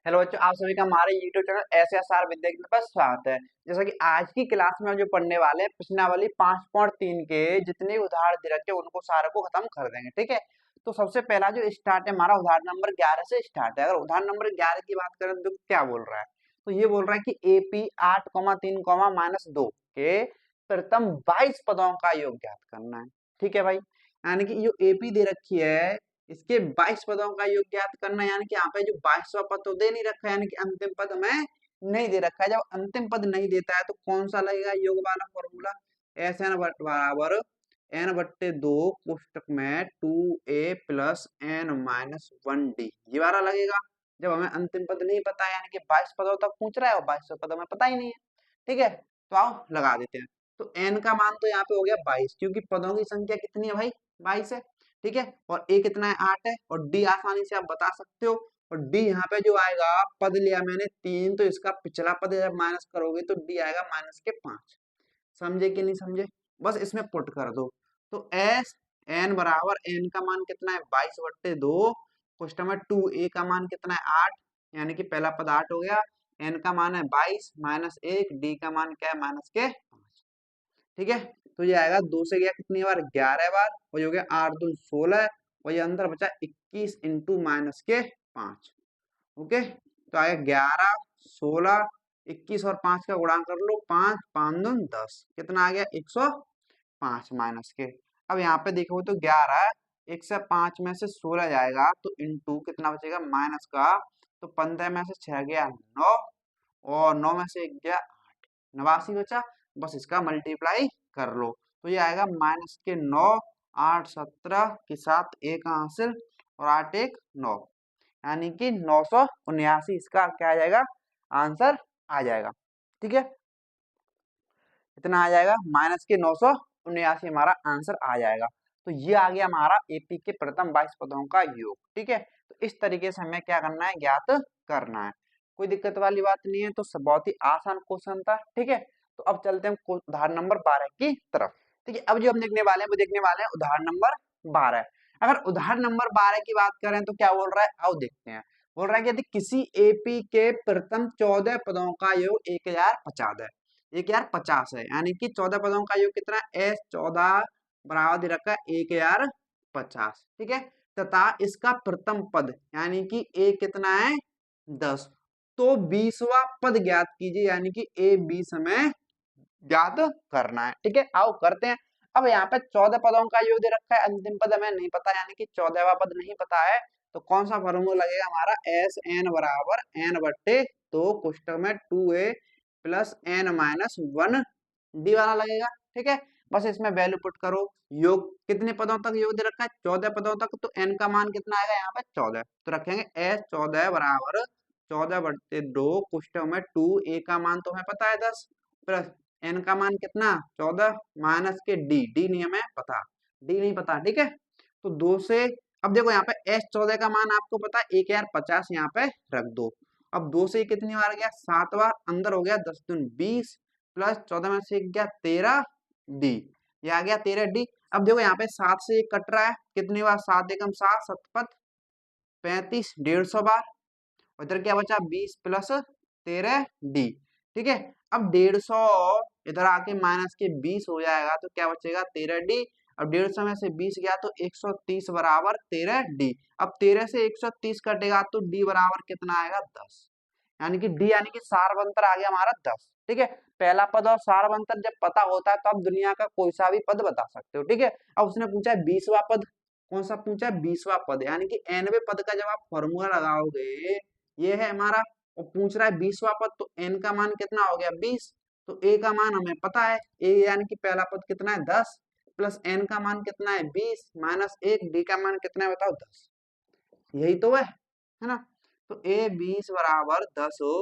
Hello बच्चों, आप सभी का हमारे YouTube चैनल SSR विद्या पर स्वागत है। जैसा कि आज की क्लास में हम जो पढ़ने वाले हैं प्रश्नावली 5.3 के जितने उदाहरण दे रखे हैं उनको सारे को खत्म कर देंगे। ठीक है, तो सबसे पहला जो स्टार्ट है हमारा उदाहरण नंबर 11 से स्टार्ट है। अगर उदाहरण नंबर 11 की बात करें तो क्या बोल रहा है, तो ये बोल रहा है कि AP 8,3, के प्रथम 22 पदों का योग ज्ञात करना है। ठीक है भाई, यानी कि जो AP दे रखी है इसके 22 पदों का योग ज्ञात करना है, यानी कि यहाँ पे जो 22वां पद तो दे नहीं रखा है, यानी कि अंतिम पद हमें नहीं दे रखा है। जब अंतिम पद नहीं देता है तो कौन सा लगेगा योग वाला फॉर्मूला, एस एन बराबर एन बट्टे दो कोष्टक में 2a plus N minus 1d, ये वाला लगेगा। जब हमें अंतिम पद नहीं पता है, यानी कि 22 पदों तक पूछ रहा है और 22 पद हमें पता ही नहीं है। ठीक है, तो आओ लगा देते हैं। तो एन का मान तो यहाँ पे हो गया 22, क्योंकि पदों की संख्या कितनी है भाई, 22 है। ठीक है, और ए कितना है, 8 है, और डी आसानी से आप बता सकते हो। और डी यहाँ पे जो आएगा, पद लिया मैंने 3, तो इसका पिछला पद जब माइनस करोगे तो डी आएगा माइनस के 5। समझे कि नहीं समझे, बस इसमें पुट कर दो। तो एस एन बराबर एन का मान कितना है 22/2, क्वेश्चन में 2a का मान कितना है 8, यानी कि पहला पद 8 हो गया। एन का मान है 22 माइनस 1, डी का मान क्या है माइनस के 5। ठीक है, तो ये आएगा 2 से गया कितनी बार, 11 बार, और ये हो गया 8 दूनी 16, और ये अंदर बचा 21 इंटू माइनस के 5। ओके, तो आएगा 11, 16, 21 और 5 का गुणा कर लो, 5 5 दूनी 10, कितना आ गया 105 माइनस के। अब यहाँ पे देखो तो 11 1 से 5 में से 16 जाएगा तो इंटू कितना बचेगा माइनस का, तो 15 में से 6 गया 9, और 9 में से 1 गया 8, 89 बचा। बस इसका मल्टीप्लाई कर लो, तो ये आएगा माइनस के 9, 8 17 के साथ 1 हासिल, और 8 1 9, यानी कि 979 इसका क्या आ जाएगा, आंसर आ जाएगा। ठीक है, इतना आ जाएगा, माइनस के 979 हमारा आंसर आ जाएगा। तो ये आ गया हमारा एपी के प्रथम 22 पदों का योग। ठीक है, तो इस तरीके से हमें क्या करना है, ज्ञात करना है। कोई दिक्कत वाली बात नहीं है, तो बहुत ही आसान क्वेश्चन था। ठीक है, तो अब चलते हैं उदाहरण नंबर 12 की तरफ। ठीक है, अब जो हम देखने वाले हैं वो देखने वाले हैं उदाहरण नंबर 12। अगर उदाहरण नंबर 12 की बात करें तो क्या बोल रहा है, आओ देखते हैं। बोल रहा है कि यदि किसी एपी के प्रथम 14 पदों का योग 1050 है, 1050 है, यानी कि 14 पदों का योग कितना है, एस 14 बराबर दे रखा है 1050। ठीक है, तथा इसका प्रथम पद यानी कि ए कितना है 10, तो 20वां पद ज्ञात कीजिए, यानी कि ए 20 हमें ज्ञात करना है। ठीक है, आओ करते हैं। अब यहाँ पे 14 पदों का योग दे रखा है, अंतिम पद हमें नहीं पता, यानी कि 14वां पद नहीं पता है, तो कौन सा फॉर्मूला लगेगा हमारा, एस एन बराबर एन बट्टे तो कोष्टक में 2a plus N minus 1d वाला लगेगा। ठीक है, बस इसमें वैल्यू पुट करो। योग कितने पदों तक योग दे रखा है, 14 पदों तक, तो एन का मान कितना आएगा यहाँ पे 14, तो रखेंगे एस 14 बराबर 14/2 कोष्टक में 2a का मान तो हमें पता है 10, प्लस एन का मान कितना 14 माइनस के डी नहीं हमें पता, डी नहीं पता। ठीक है, तो 2 से, अब देखो यहाँ पे एस 14 का मान आपको पता है 1050, यहाँ पे रख दो। अब 2 से कितनी बार गया 7 बार, अंदर हो गया 10 दूनी 20, प्लस 14 में से 1 गया 13 डी, ये आ गया 13 डी। अब देखो यहाँ पे 7 से 1 कट रहा है, कितनी बार 7 एकम 7 सतपथ 35 150 बार, और इधर क्या बचा 20 प्लस 13 डी। ठीक है, अब 150 इधर आके माइनस के 20 हो जाएगा, तो क्या बचेगा 13 डी। अब 150 में से 20 गया तो 130 बराबर 13 डी। अब 13 से 130 कटेगा तो डी बराबर कितना आएगा 10, यानी कि डी यानी कि सारवंतर आ गया हमारा 10। ठीक है, पहला पद और सारवंतर जब पता होता है तो आप दुनिया का कोई सा भी पद बता सकते हो। ठीक है, अब उसने पूछा है 20वां पद, कौन सा पूछा है 20वां पद, यानी कि nवें पद का जब आप फॉर्मूला लगाओगे, ये है हमारा, और पूछ रहा है 20वां पद, तो n का मान कितना हो गया 20, तो a का मान हमें पता है, a यानी कि पहला पद कितना है 10, प्लस n का मान कितना है 20 माइनस 1, d का मान कितना है बताओ 10, यही तो है ना। तो a 20 बराबर 10 हो,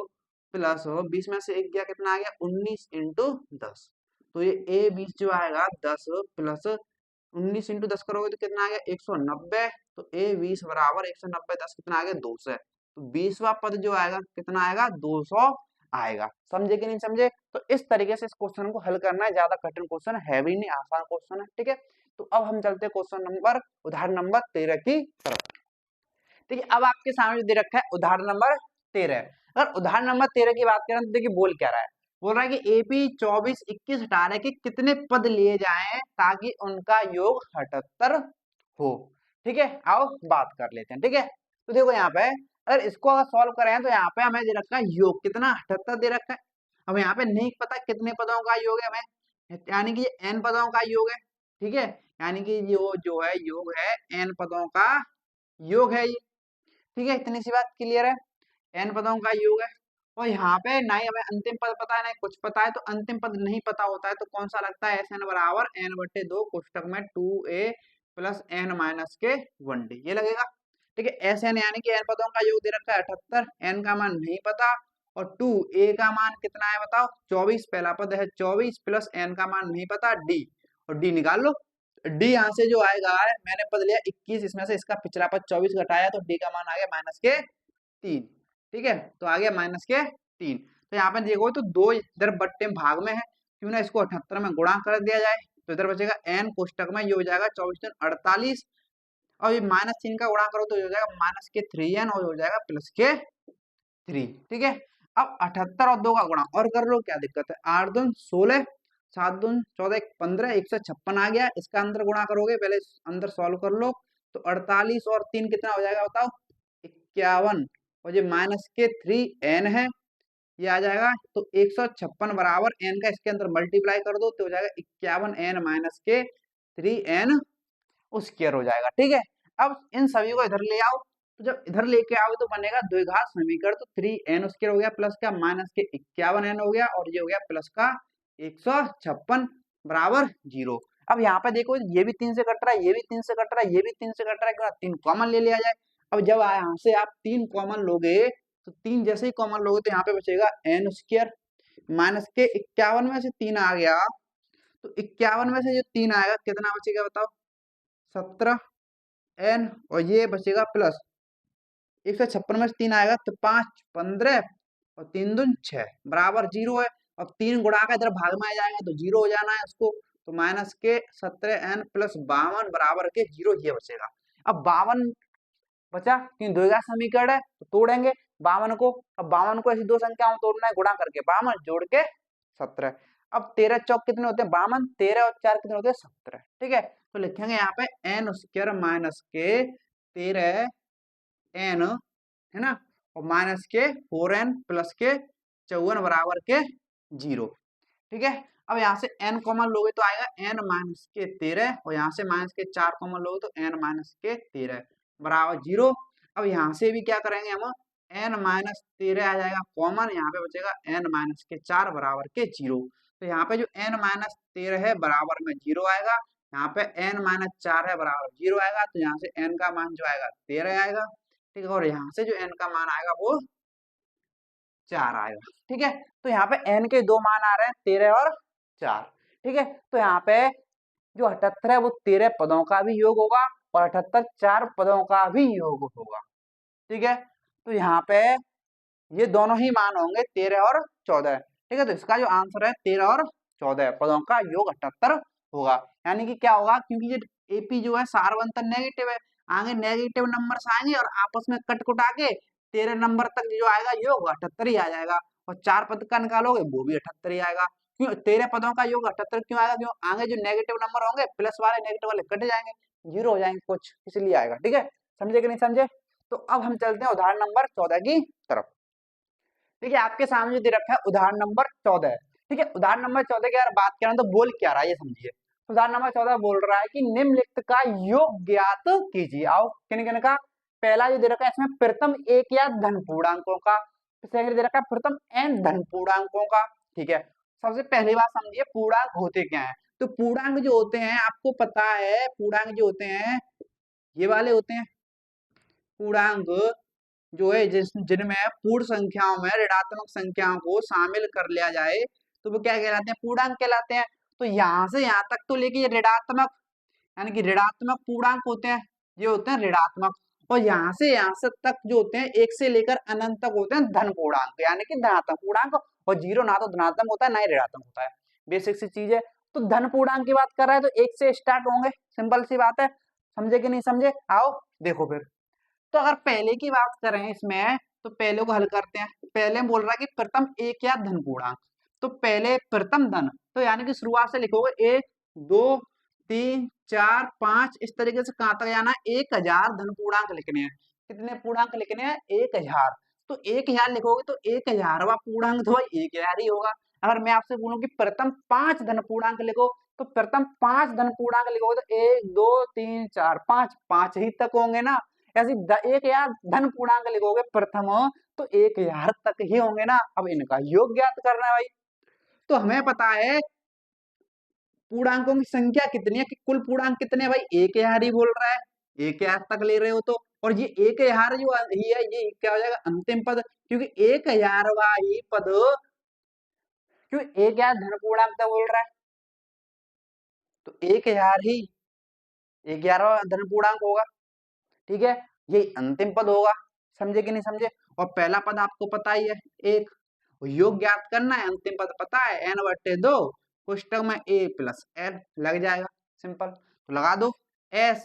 प्लस हो 20 में से 1 गया कितना आ गया 19 इंटू 10, तो ये a 20 जो आएगा 10 प्लस 19 इंटू 10 करोगे तो कितना आ गया 190, तो a 20 बराबर 190 10 कितना आ गया 200, तो 20वां पद जो आएगा कितना आएगा 200 आएगा। समझे कि नहीं समझे, तो इस तरीके से इस क्वेश्चन को हल करना है, ज्यादा कठिन क्वेश्चन है भी नहीं, आसान क्वेश्चन है। ठीक है, तो अब हम चलते हैं क्वेश्चन नंबर उदाहरण नंबर 13 की तरफ। ठीक है, अब आपके सामने दे रखा है उदाहरण नंबर 13। अगर उदाहरण नंबर 13 की बात करें तो देखिए बोल क्या रहा है, बोल रहा है कि एपी 24, 21, 18 के कितने पद लिए जाएं ताकि उनका योग 78 हो। ठीक है, आओ बात कर लेते हैं। ठीक है, तो देखो यहाँ पे अगर इसको अगर सॉल्व करें तो यहाँ पे हमें दे रखा है योग कितना 78 दे रखा है। हमें यहाँ पे नहीं पता कितने पदों का योग है हमें, यानी कि n पदों का योग है। ठीक है, यानी कि जो है योग है n पदों का योग है ये। ठीक है, इतनी सी बात क्लियर है, n पदों का योग है। और यहाँ पे ना ही हमें अंतिम पद पता है ना ही कुछ पता है, तो अंतिम पद नहीं पता होता है तो कौन सा लगता है, एस एन बराबर n/2 कोष्टक में 2a प्लस n माइनस के 1d, ये लगेगा। ठीक है, एस एन यानी कि n पदों का योग दे रखा है 78, n का मान नहीं पता, और 2a का मान कितना है बताओ 24, पहला पद है 24 प्लस n का मान नहीं पता d, और d निकाल लो। d यहाँ से जो आएगा, मैंने पद लिया 21, इसमें से इसका पिछला पद 24 घटाया तो d का मान आ गया -3। ठीक है, तो आ गया -3। तो यहाँ पे देखो तो दो इधर बट्टे भाग में है, क्यों ना इसको 78 में गुणा कर दिया जाए, तो इधर बचेगा n कोष्टक में ये हो जाएगा 24 48, और ये -3 का गुणा करो तो ये हो जाएगा -3n और हो जाएगा +3। ठीक है, अब 78 और 2 का गुणा और कर लो, क्या दिक्कत है, 8 दून 16, 7 दून 14, 15, 156 आ गया। इसका अंदर गुणा करोगे, पहले अंदर सॉल्व कर लो, तो 48 और 3 कितना हो जाएगा बताओ 51, और ये -3n है, ये आ जाएगा। तो 156 बराबर n का इसके अंदर मल्टीप्लाई कर दो तो हो जाएगा 51n - 3n स्क्वायर हो जाएगा। ठीक है, अब इन सभी को इधर ले आओ, तो जब इधर लेके आओगे तो बनेगा द्विघात समीकरण, तो 3n स्क्वायर हो गया प्लस का माइनस के 51n हो गया, और ये हो गया प्लस का 156 बराबर 0। अब यहाँ पे देखो ये भी 3 से कट रहा है, ये भी 3 से कट रहा है, ये भी 3 से कट रहा है, क्यों 3 कॉमन ले लिया जाए। अब जब यहाँ से आप 3 कॉमन लोगे तो 3 जैसे ही कॉमन लोगे तो यहाँ पे बचेगा n स्क्वायर, माइनस के 51 में से 3 आ गया, तो 51 में से जो 3 आएगा कितना बचेगा बताओ 17n, और ये बचेगा प्लस 156 में से 3 आएगा तो 5 15 और 3 दून 6 बराबर 0 है। अब 3 गुणा का इधर भाग में आ जाएगा तो 0 हो जाना है उसको, तो माइनस के 17n प्लस 52 बराबर के 0 ये बचेगा। अब 52 बचा, क्योंकि द्विघात समीकरण है तो तोड़ेंगे 52 को। अब 52 को ऐसी दो संख्याओं में तोड़ना है, गुणा करके 52 जोड़ के 17। अब 13 चौक कितने होते हैं 52, 13 और 4 कितने होते हैं 17। ठीक है, तो लिखेंगे यहाँ पे n स्क्वायर माइनस के 13n है ना, और माइनस के 4n प्लस के 54 बराबर के 0। ठीक है, अब यहाँ से n कॉमन लोगे तो आएगा n माइनस के 13, और यहाँ से माइनस के 4 कॉमन लोगे तो n माइनस के 13 बराबर 0। अब यहाँ से भी क्या करेंगे हम, n माइनस 13 आ जाएगा कॉमन, यहाँ पे बचेगा n माइनस के 4 बराबर के 0। तो यहाँ पे जो n माइनस 13 है बराबर में 0 आएगा, यहाँ पे n माइनस 4 है बराबर 0 आएगा, तो यहाँ से n का मान जो आएगा 13 आएगा। ठीक है, और यहाँ से जो n का मान आएगा वो 4 आएगा। ठीक है, तो यहाँ पे n के दो मान आ रहे हैं 13 और 4। ठीक है, तो यहाँ पे जो 78 है वो 13 पदों का भी योग होगा और 78 4 पदों का भी योग होगा। ठीक है, तो यहाँ पे ये दोनों ही मान होंगे 13 और 14। ठीक है, तो इसका जो आंसर है 13 और 14 पदों का योग 78 होगा। यानी कि क्या होगा, क्योंकि ये एपी जो है सारवंतर नेगेटिव है, आगे नेगेटिव नंबर आएंगे और आपस में कट कुटा के 13 नंबर तक जो आएगा योग 78 ही आ जाएगा, और 4 पद का निकालोगे वो भी 78 ही आएगा। क्यों 13 पदों का योग 78 क्यों आएगा, क्यों आगे जो नेगेटिव नंबर होंगे प्लस वाले नेगेटिव वाले कट जाएंगे, 0 हो जाएंगे कुछ, इसलिए आएगा। ठीक है, समझे कि नहीं समझे। तो अब हम चलते हैं उदाहरण नंबर 14 की तरफ। ठीक है, आपके सामने जो दे रखा है उदाहरण नंबर 14। ठीक है, उदाहरण नंबर 14 की अगर बात करें तो बोल क्या रहा है ये समझिए। उदाहरण नंबर 14 बोल रहा है कि निम्नलिखित का योग ज्ञात कीजिए। आओ किन किन का, पहला जो दे रखा है इसमें प्रथम एक या धन पूर्णांकों का, सेकंड दे रखा है प्रथम n धन पूर्णांकों का। ठीक है, सबसे पहली बात समझिए पूर्णांक होते क्या है। तो पूर्णांक जो होते हैं आपको पता है, पूर्णांक जो होते हैं ये वाले होते हैं। पूर्णांक जो है जिनमें पूर्ण संख्याओं में ऋणात्मक संख्याओं को शामिल कर लिया जाए तो वो क्या कहलाते हैं, पूर्णांक कहलाते हैं। तो यहाँ से यहाँ तक तो लेके ये ऋणात्मक, यानी कि ऋणात्मक पूर्णांक होते हैं, ये होते हैं ऋणात्मक। और यहाँ से यहाँ से तक जो होते हैं एक से लेकर अनंत तक होते हैं धन पूर्णांक, यानी कि धनात्मक पूर्णांक। और जीरो ना तो धनात्मक होता है ना ही ऋणात्मक होता है, बेसिक सी चीज है। तो धन पूर्णांक की बात कर रहा है तो एक से स्टार्ट होंगे, सिंपल सी बात है। समझे कि नहीं समझे, आओ देखो फिर। तो अगर पहले की बात करें इसमें, तो पहले को हल करते हैं। पहले में बोल रहा है कि प्रथम एक या धन पूर्णांक, तो पहले प्रथम धन, तो यानी कि शुरुआत से लिखोगे 1 2 3 4 5, इस तरीके से कहां तक जाना है, 1000 धन पूर्णांक लिखने हैं। कितने पूर्णांक लिखने हैं, 1000। तो 1000 लिखोगे तो 1000वां पूर्णांक तो भाई 1000 ही होगा। अगर मैं आपसे बोलूं कि प्रथम 5 धन पूर्णांक लिखो, तो प्रथम 5 धन पूर्णांक लिखोगे तो 1 2 3 4 5, 5 ही तक होंगे ना। ऐसे 1000 धन पूर्णांक लिखोगे प्रथम, तो 1000 तक ही होंगे ना। अब इनका योग ज्ञात करना है भाई। तो हमें पता है पूर्णांकों की संख्या कितनी है, कि कुल पूर्णांक कितने हैं भाई, 1000 ही बोल रहा है, 1000 तक ले रहे हो तो। और ये 1000 जो ही है, ये क्या हो जाएगा, अंतिम पद, क्योंकि 1000वां ही पद, क्यों 1000 धन पूर्णांक तक बोल रहा है, तो 1000 ही 11वां धन पूर्णांक होगा। ठीक है, ये अंतिम पद होगा। समझे कि नहीं समझे। और पहला पद आपको पता ही है 1, योग ज्ञात करना है, अंतिम पद पता है n/2, पुस्तक में a प्लस l लग जाएगा, सिंपल। तो लगा दो। s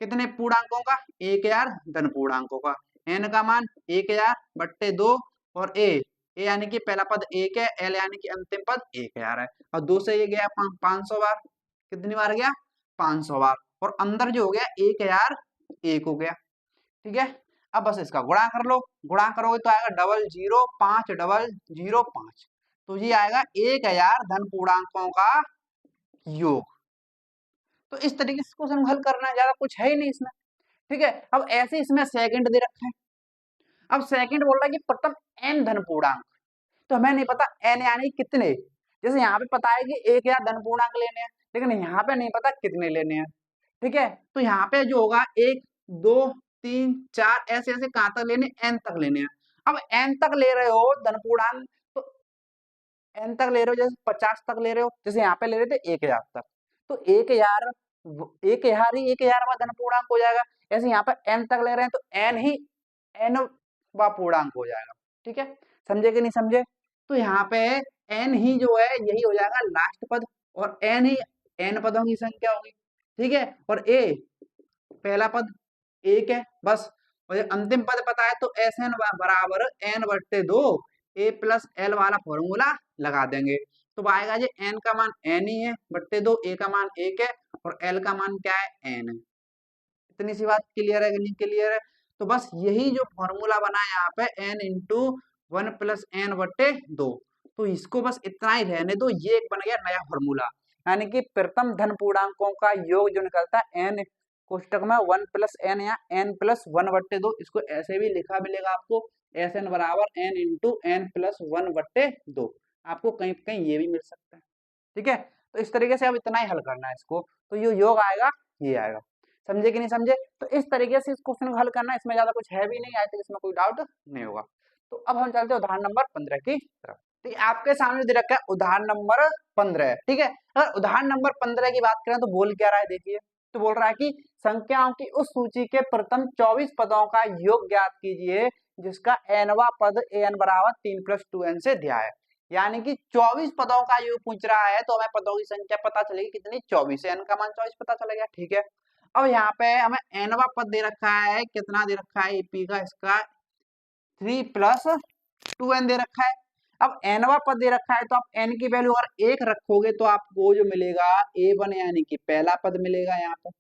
कितने पूर्णांकों का, 1000 धन पूर्णांकों का, n का मान 1000/2, और a यानी कि पहला पद 1 है, l यानी कि अंतिम पद 1000 है, और 2 से ये गया 500 बार, कितनी बार गया, 500 बार, और अंदर जो हो गया 1001 हो गया। ठीक है, अब बस इसका गुणा कर लो, गुणा करोगे तो आएगा 005005, तो ये आएगा 1000 धन पूर्णांकों का योग। तो इस तरीके से क्वेश्चन हल करना है, ज्यादा कुछ है ही नहीं इसमें। ठीक है, अब ऐसे इसमें सेकंड दे रखा है। अब सेकंड बोल रहा है कि प्रथम n धन पूर्णांक, तो हमें नहीं पता n यानी कितने। जैसे यहाँ पे पता है कि 1000 धन पूर्णांक लेने हैं, लेकिन यहाँ पे नहीं पता कितने लेने हैं। ठीक है, तो यहाँ पे जो होगा 1 2 3 4, ऐसे ऐसे कहां तक लेने, n तक लेने हैं। अब n तक ले रहे हो धन पूर्णांक, तो n तक ले रहे हो, जैसे 50 तक ले रहे हो, जैसे यहाँ पे ले रहे थे 1000 तक, तो 1000 1000 ही 1000वां धन पूर्णांक हो जाएगा। ऐसे यहाँ पे n तक ले रहे हैं, तो n ही n वां पूर्णांक हो जाएगा। ठीक है, समझे कि नहीं समझे। तो यहाँ पे n ही जो है यही हो जाएगा लास्ट पद, और n ही n पदों की संख्या होगी। ठीक है, और a पहला पद 1 है बस, और ये अंतिम पद पता है, तो Sn बराबर n/2 a प्लस l वाला फॉर्मूला लगा देंगे। तो आएगा जी n का मान n ही है, बट्टे 2, a का मान 1 है, और l का मान क्या है, n है। इतनी सी बात क्लियर है कि नहीं क्लियर है। तो बस यही जो फॉर्मूला बना है यहाँ पे, n इंटू 1 प्लस n/2, तो इसको बस इतना ही रहने दो, ये एक बन गया नया फॉर्मूला। यानी कि प्रथम धन पूर्णांकों का योग जो निकलता है n कोष्टक में 1 प्लस n या n प्लस 1/2, इसको ऐसे भी लिखा मिलेगा आपको, Sn बराबर n इंटू n प्लस 1/2, आपको कहीं कहीं ये भी मिल सकता है। ठीक है, तो इस तरीके से अब इतना ही हल करना है इसको, तो ये योग आएगा, ये आएगा। समझे कि नहीं समझे। तो इस तरीके से इस क्वेश्चन को हल करना है, इसमें ज्यादा कुछ है भी नहीं, आज तक इसमें कोई डाउट नहीं होगा। तो अब हम चलते हैं उदाहरण नंबर 15 की तरफ। ठीक है, आपके सामने दे रखा है उदाहरण नंबर 15। ठीक है, अगर उदाहरण नंबर 15 की बात करें तो बोल क्या रहा है, देखिए। तो बोल रहा है कि संख्याओं की उस सूची के प्रथम 24 पदों का योग ज्ञात कीजिए जिसका nवां पद an बराबर 3 + 2n से दिया है। यानी कि 24 पदों का योग पूछ रहा है, तो हमें पदों की संख्या पता चलेगी कितनी, 24 है, n का मान 24 पता चलेगा। ठीक है, अब यहाँ पे हमें nवां पद दे रखा है, कितना दे रखा है ep का, इसका 3 + 2n दे रखा है। अब nवां पद दे रखा है, तो आप n की वैल्यू अगर 1 रखोगे तो आपको जो मिलेगा a1 यानी कि पहला पद मिलेगा। यहाँ पर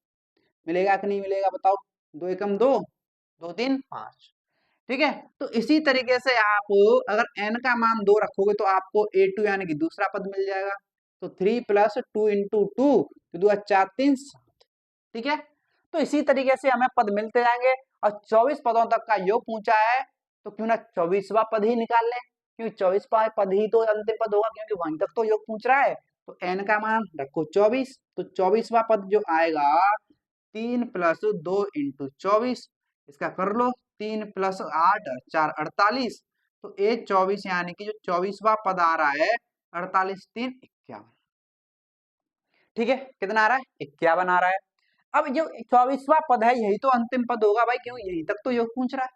मिलेगा कि नहीं मिलेगा, बताओ। 2 एकम 2, 2 3 5। ठीक है, तो इसी तरीके से आप अगर n का मान 2 रखोगे तो आपको a2 यानी कि दूसरा पद मिल जाएगा। तो 3 + 2 × 2, 2 4 3 7। ठीक है, तो इसी तरीके से हमें पद मिलते जाएंगे, और 24 पदों तक का योग पूछा है, तो क्यों ना 24वां पद ही निकाल लें, क्योंकि 24वां पद ही तो अंतिम पद होगा, क्योंकि वहीं तक तो योग पूछ रहा है। तो n का मान रखो 24, तो 24वां पद जो आएगा 3 + 2 × 24, इसका कर लो, 3 + 8 4 48, तो ए 24 यानी कि जो 24वां पद आ रहा है 48 3 51। ठीक है, कितना आ रहा है, 51 आ रहा है। अब जो 24वां पद है यही तो अंतिम पद होगा भाई, क्यों यहीं तक तो योग पूछ रहा है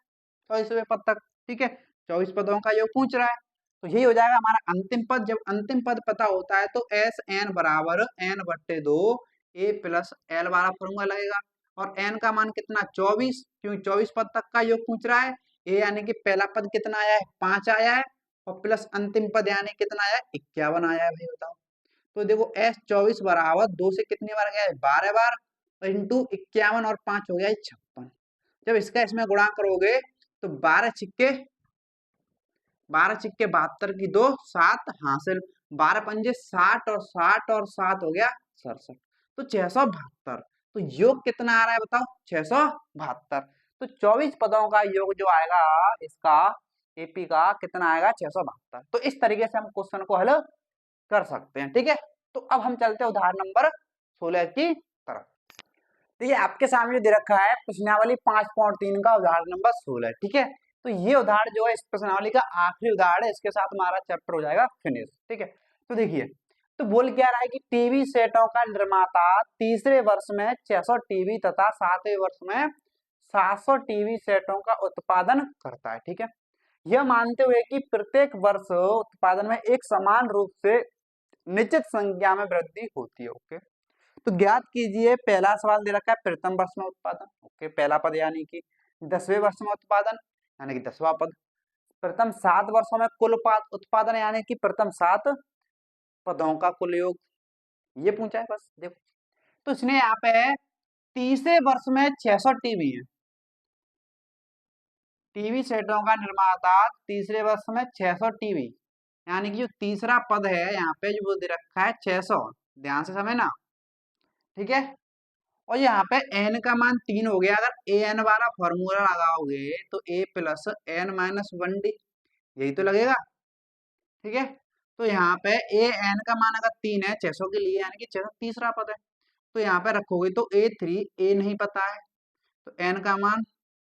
24वें पद तक। ठीक है, 24 पदों का योग पूछ रहा है, तो यही हो जाएगा हमारा अंतिम पद। जब अंतिम पद पता होता है तो Sn बराबर n/2 a प्लस l वाला फॉर्मूला लगेगा, और n का मान कितना 24, क्योंकि 24 पद तक का योग पूछ रहा है, ए यानी कि पहला पद कितना आया है, 5 आया है, और प्लस अंतिम पद यानी कितना आया है, 51 आया है भाई बताओ। तो देखो एस 24 बराबर 2 से कितनी बार गया है, 12 बार, इंटू 51 और 5 हो गया है 56। जब इसका इसमें गुणा करोगे तो 12 छिक्के 72 की 2 7 हासिल, 12 पंजे 60 और 60 और 7 हो गया 67, तो 672। तो योग कितना आ रहा है बताओ, 672। तो 24 पदों का योग जो आएगा इसका एपी का कितना आएगा, 672। तो इस तरीके से हम क्वेश्चन को हल कर सकते हैं, ठीक है। तो अब हम चलते हैं उदाहरण नंबर 16 की तरफ। तो ये आपके सामने दे रखा है प्रश्नावली 5.3 का उदाहरण नंबर 16, ठीक है। तो ये उदाहरण जो है इस प्रश्नावली का आखिरी उदाहरण है, इसके साथ हमारा चैप्टर हो जाएगा फिनिश, ठीक है। तो देखिए, तो बोल क्या रहा है कि टीवी सेटों का निर्माता तीसरे वर्ष में 600 टीवी तथा 7वें वर्ष में 700 टीवी सेटों का उत्पादन करता है, ठीक है। यह मानते हुए कि प्रत्येक वर्ष उत्पादन में एक समान रूप से निश्चित संख्या में वृद्धि होती है, ओके। तो ज्ञात कीजिए, पहला सवाल दे रखा है प्रथम वर्ष में उत्पादन, ओके, पहला पद यानी कि 10वें वर्ष में उत्पादन यानी कि 10वां पद, प्रथम 7 वर्षों में कुल उत्पादन यानी कि प्रथम 7 पदों का कुल योग, ये पूछा है बस। देखो, तो इसने यहाँ पे तीसरे वर्ष में 600 टीवी है, टीवी सेटों का निर्माता तीसरे वर्ष में 600 टीवी, यानी कि जो तीसरा पद है यहाँ पे जो वो दे रखा है 600, ध्यान से समझना, ठीक है। और यहाँ पे n का मान 3 हो गया, अगर ए एन वाला फॉर्मूला लगाओगे तो a plus N minus 1d, यही तो लगेगा, ठीक है। तो यहाँ पे ए एन का मान अगर 3 है 600 के लिए, यानी कि 600 तीसरा पद है, तो यहाँ पे रखोगे तो a3, a नहीं पता है, तो n का मान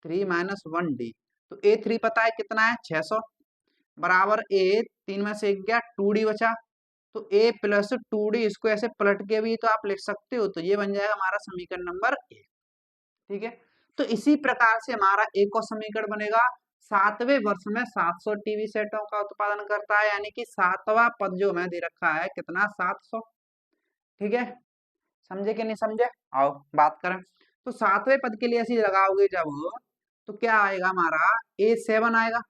3 माइनस 1d, तो a3 पता है कितना है 600, बराबर a 3 में से 1 गया 2d बचा, तो a प्लस 2d, इसको ऐसे पलट के भी तो आप लिख सकते हो, तो ये बन जाएगा हमारा समीकरण नंबर 1, ठीक है। तो इसी प्रकार से हमारा एक और समीकरण बनेगा, 7वें वर्ष में 700 टीवी सेटों का उत्पादन करता है, यानी कि 7वां पद जो हमें दे रखा है कितना 700, ठीक है। समझे कि नहीं समझे, आओ बात करें। तो 7वें पद के लिए ऐसे लगाओगे जब, तो क्या आएगा हमारा a7 आएगा,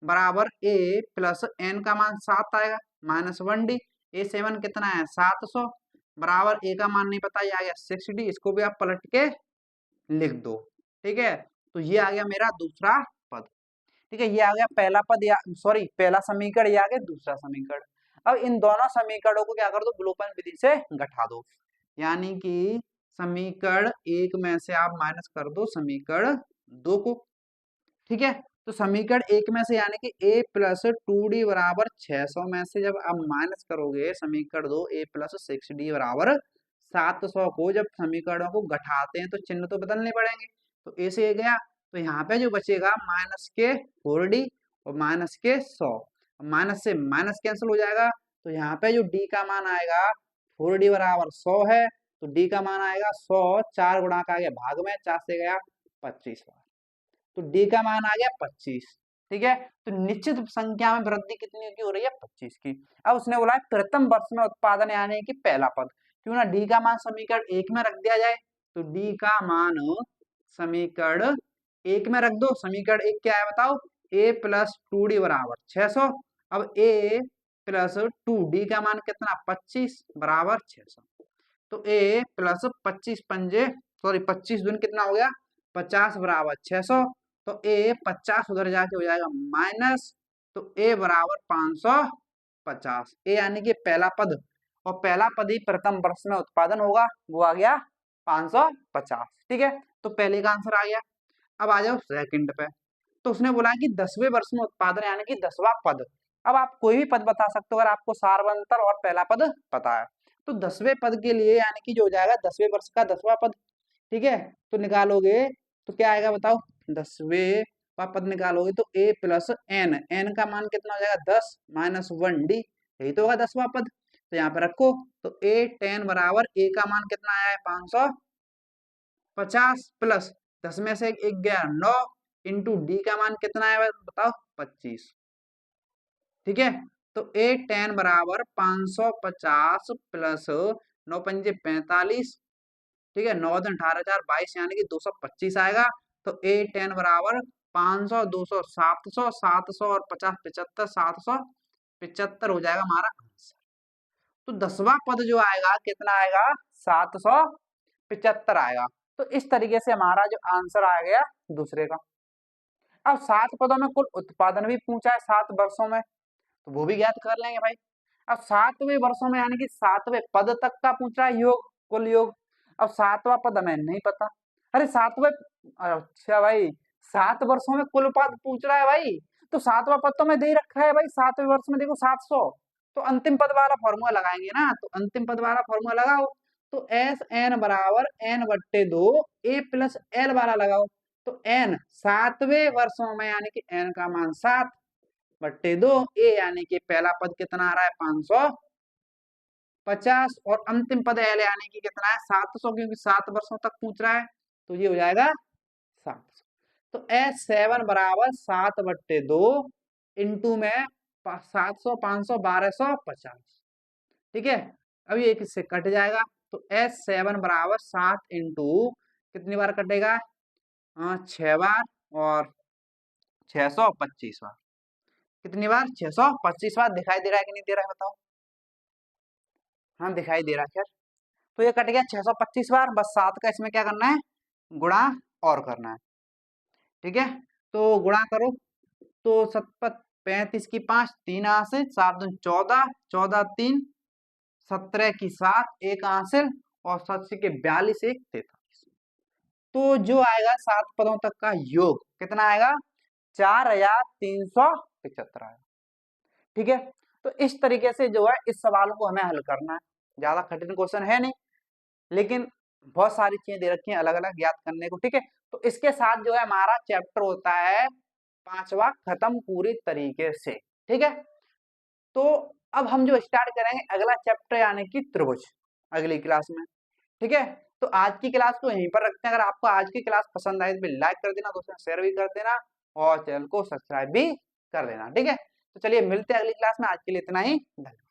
बराबर a प्लस n का मान 7 आएगा माइनस 1d, a7 कितना है 700, बराबर a का मान नहीं पता, ये आ गया 6d, इसको भी आप पलट के लिख दो, ठीक है। तो ये आ गया मेरा दूसरा पद, ठीक है। ये आ गया पहला पद, या सॉरी पहला समीकरण, ये आ गया दूसरा समीकरण। अब इन दोनों समीकरणों को क्या कर दो, विलोपन विधि से घटा दो, यानी कि समीकरण 1 में से आप माइनस कर दो समीकरण 2 को, ठीक है। तो समीकरण 1 में से यानी कि a प्लस 2d बराबर 600 में से जब आप माइनस करोगे समीकरण 2 a प्लस 6d बराबर 700 को, जब समीकरणों को घटाते हैं तो चिन्ह तो बदलने पड़ेंगे, तो a से a गया, तो यहाँ पे जो बचेगा माइनस के 4d और माइनस के 100, माइनस से माइनस कैंसिल हो जाएगा, तो यहाँ पे जो d का मान आएगा 4d बराबर 100 है, तो d का मान आएगा 100, 4 गुणा का आ गया भाग में, 4 से गया 25 बार, तो d का मान आ गया 25, ठीक है। तो निश्चित संख्या में वृद्धि कितनी की हो रही है 25 की। अब उसने बोला है प्रथम वर्ष में उत्पादन यानी कि पहला पद, क्यों ना d का मान समीकरण 1 में रख दिया जाए, तो d का मान समीकरण 1 में रख दो, समीकरण 1 क्या है बताओ, a प्लस 2d बराबर 600, अब a प्लस 2d का मान कितना 25 बराबर 600, तो a प्लस 25 पंजे सॉरी 25 दूनी कितना हो गया 50 बराबर 600, तो a 50 उधर जाके हो जाएगा माइनस, तो a बराबर 550, a यानी कि पहला पद, और पहला पद ही प्रथम वर्ष में उत्पादन होगा, वो आ गया 550, ठीक है। तो पहले का आंसर आ गया। अब आ जाओ सेकंड पे, तो उसने बोला कि 10वें वर्ष में उत्पादन यानी कि 10वां पद। अब आप कोई भी पद बता सकते हो अगर आपको सारवंतर और पहला पद पता है, तो 10वें पद के लिए यानी कि जो हो जाएगा 10वें वर्ष का 10वां पद, ठीक है। तो निकालोगे तो क्या आएगा बताओ, 10वें का पद निकालोगे तो a प्लस एन, एन का मान कितना हो जाएगा 10 माइनस 1d, यही तो होगा 10वां पद, तो यहाँ पे रखो, तो a 10 बराबर a का मान कितना आया है 550 प्लस 10 में से 1 गया 9 इंटू डी का मान कितना है बताओ 25, ठीक है। तो a 10 बराबर 550 प्लस 9 पंजे 45, ठीक है, 9 दिन 18 4 22 यानी कि 225 आएगा, तो a 10 बराबर 500, 200, 700, 700 और 50, 75, 775 हो जाएगा हमारा आंसर। तो 10वां पद जो आएगा कितना आएगा, 775 आएगा। तो इस तरीके से हमारा जो आंसर आ गया दूसरे का। अब 7 पदों में कुल उत्पादन भी पूछा है 7 वर्षों में, तो वो भी ज्ञात कर लेंगे भाई। अब 7वें वर्षों में यानी कि 7वें पद तक का पूछ रहा है योग, कुल योग। अब 7वां पद हमें नहीं पता। अरे 7वें, अच्छा भाई 7 वर्षों में कुल पद पूछ रहा है भाई, तो 7वां पद तो मैं दे ही रखा है भाई, 7वें वर्ष में देखो 700, तो अंतिम पद वाला फॉर्मूला लगाएंगे ना, तो अंतिम पद वाला फॉर्मूला लगाओ। तो एस एन बराबर एन बट्टे 2 ए प्लस एल वाला लगाओ। तो एन 7वें वर्षों में यानी कि एन का मान 7 बट्टे 2 ए यानी कि पहला पद कितना आ रहा है 550 और अंतिम पद एल यानी कि कितना है 700, क्योंकि 7 वर्षों तक पूछ रहा है, तो ये हो जाएगा 700। तो एस 7 बराबर 7 बट्टे 2 इंटू में 700, 500, 1250, ठीक है। अब ये किससे कट जाएगा, तो एस 7 बराबर 7 इंटू कितनी बार कटेगा, 6 बार और 625 बार। कितनी बार, 625 बार। दिखाई दे रहा है कि नहीं दे रहा है बताओ। हाँ दिखाई दे रहा है। खैर तो ये कट गया 625 बार, बस 7 का इसमें क्या करना है, गुणा और करना है, ठीक है। तो गुणा करो, तो 7 35 की 5, 3 हासिल, 7 दूनी 14, 14 3 17 की 7, 1 हासिल और 7 के 42, 1 43। तो जो आएगा 7 पदों तक का योग कितना आएगा, 4375 आएगा, ठीक है। तो इस तरीके से जो है इस सवाल को हमें हल करना है, ज्यादा कठिन क्वेश्चन है नहीं, लेकिन बहुत सारी चीजें दे रखी हैं अलग अलग याद करने को, ठीक है। तो इसके साथ जो है हमारा चैप्टर होता है 5वां खत्म पूरी तरीके से, ठीक है। तो अब हम जो स्टार्ट करेंगे अगला चैप्टर यानी कि त्रिभुज, अगली क्लास में, ठीक है। तो आज की क्लास को यहीं पर रखते हैं। अगर आपको आज की क्लास पसंद आई तो लाइक कर देना, दोस्तों शेयर भी कर देना और चैनल को सब्सक्राइब भी कर देना, ठीक है। तो चलिए मिलते हैं अगली क्लास में, आज के लिए इतना ही, धन्यवाद।